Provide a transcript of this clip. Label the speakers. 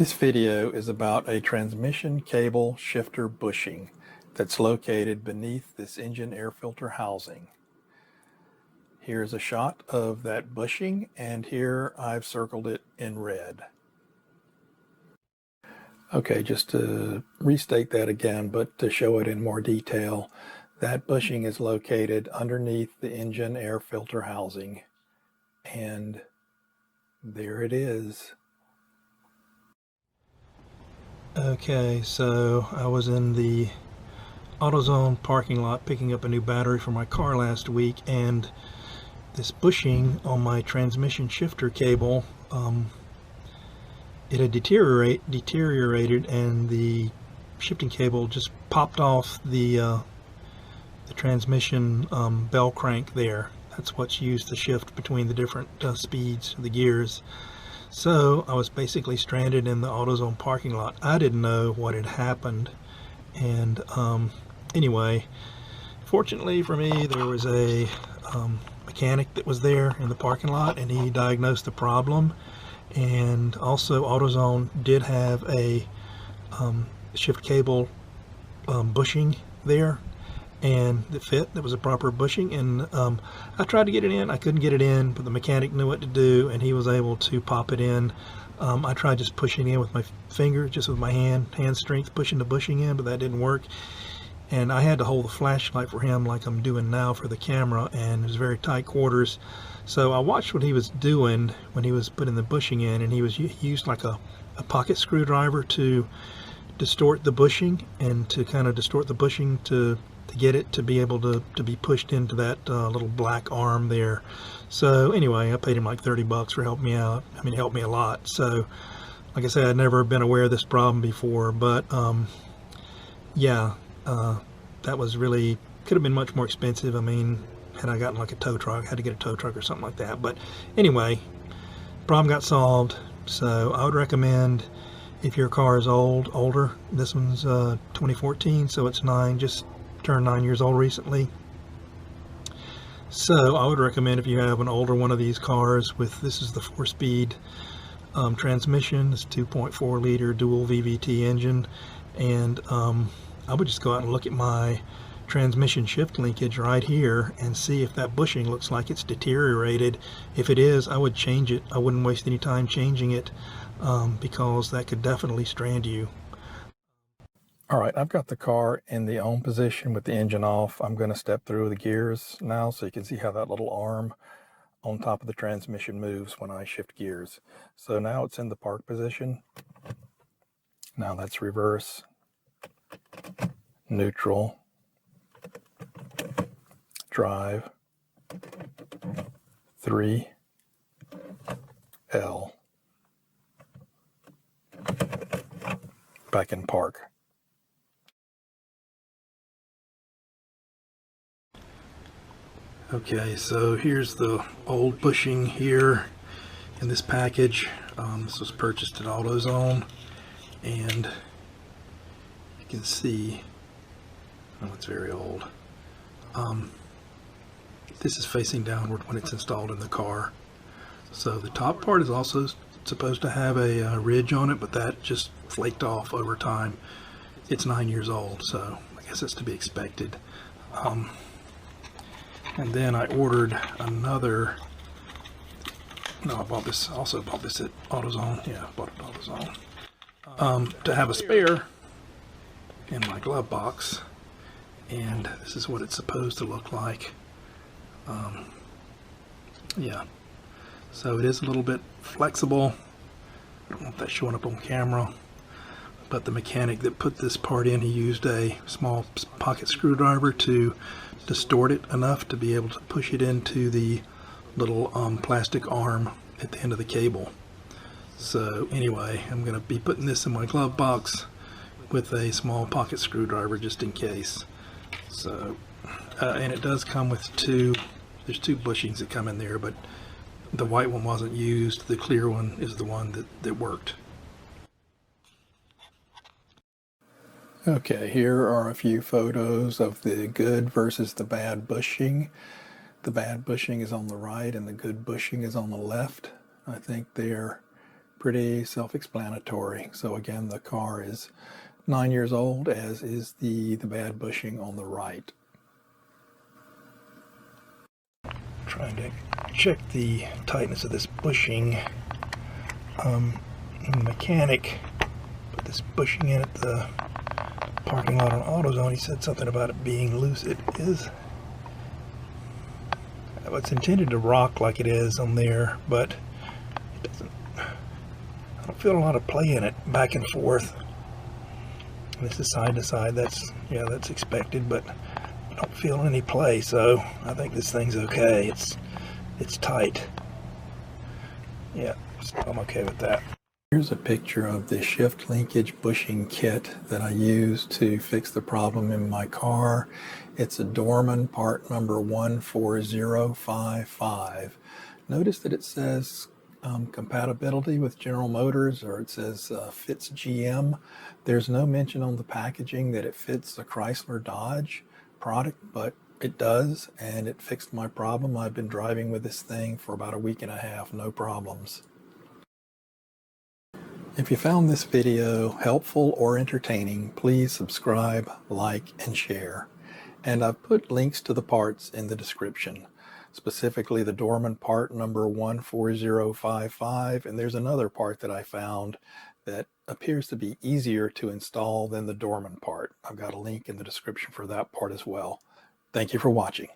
Speaker 1: This video is about a transmission cable shifter bushing that's located beneath this engine air filter housing. Here's a shot of that bushing, and here I've circled it in red. Okay, just to restate that again, but to show it in more detail, that bushing is located underneath the engine air filter housing, and there it is. Okay, so I was in the AutoZone parking lot picking up a new battery for my car last week, and this bushing on my transmission shifter cable, it had deteriorated, and the shifting cable just popped off the transmission bell crank there. That's what's used to shift between the different speeds of the gears. So I was basically stranded in the AutoZone parking lot. I didn't know what had happened, and anyway, fortunately for me, there was a mechanic that was there in the parking lot, and he diagnosed the problem. And also AutoZone did have a shift cable bushing there, and it fit. That was a proper bushing, and I tried to get it in. I couldn't get it in, but the mechanic knew what to do, and he was able to pop it in. I tried just pushing in with my finger, just with my hand strength, pushing the bushing in, but that didn't work. And I had to hold the flashlight for him like I'm doing now for the camera, and it was very tight quarters. So I watched what he was doing when he was putting the bushing in, and he used like a pocket screwdriver to distort the bushing, and to kind of distort the bushing to get it to be able to be pushed into that little black arm there. So anyway, I paid him like 30 bucks for helping me out. I mean, it helped me a lot. So like I said, I'd never been aware of this problem before, but yeah, that was really, could have been much more expensive. I mean, had I gotten like a tow truck, had to get a tow truck or something like that. But anyway, problem got solved. So I would recommend, if your car is older, this one's 2014, so it's just turned 9 years old recently. So I would recommend, if you have an older one of these cars this is the 4-speed transmission, this 2.4 liter dual VVT engine, and I would just go out and look at my transmission shift linkage right here and see if that bushing looks like it's deteriorated. If it is, I would change it. I wouldn't waste any time changing it, because that could definitely strand you. All right, I've got the car in the on position with the engine off. I'm going to step through the gears now so you can see how that little arm on top of the transmission moves when I shift gears. So now it's in the park position. Now that's reverse, neutral, drive, 3, L, back in park. Okay, so here's the old bushing here in this package. This was purchased at AutoZone, and you can see, oh, it's very old. This is facing downward when it's installed in the car. So the top part is also supposed to have a ridge on it, but that just flaked off over time. It's 9 years old, so I guess that's to be expected. And then I ordered another. No, I also bought this at AutoZone. Yeah, I bought it at AutoZone. To have a spare in my glove box. And this is what it's supposed to look like. Yeah. So it is a little bit flexible. I don't know if that's showing up on camera. But the mechanic that put this part in, he used a small pocket screwdriver to distort it enough to be able to push it into the little plastic arm at the end of the cable. So anyway, I'm going to be putting this in my glove box with a small pocket screwdriver just in case. So, and it does come with there's two bushings that come in there, but the white one wasn't used. The clear one is the one that worked. Okay, here are a few photos of the good versus the bad bushing. The bad bushing is on the right and the good bushing is on the left. I think they're pretty self-explanatory. So again, the car is 9 years old, as is the bad bushing on the right. Trying to check the tightness of this bushing. The mechanic put this bushing in at the parking lot on AutoZone. He said something about it being loose. It is. It's intended to rock like it is on there, but it doesn't. I don't feel a lot of play in it, back and forth. And this is side to side. That's expected, but I don't feel any play, so I think this thing's okay. It's tight. Yeah, so I'm okay with that. Here's a picture of the shift linkage bushing kit that I used to fix the problem in my car. It's a Dorman part number 14055. Notice that it says compatibility with General Motors, or it says fits GM. There's no mention on the packaging that it fits the Chrysler Dodge product, but it does, and it fixed my problem. I've been driving with this thing for about a week and a half, no problems. If you found this video helpful or entertaining, please subscribe, like, and share. And I've put links to the parts in the description, specifically the Dorman part number 14055, and there's another part that I found that appears to be easier to install than the Dorman part. I've got a link in the description for that part as well. Thank you for watching.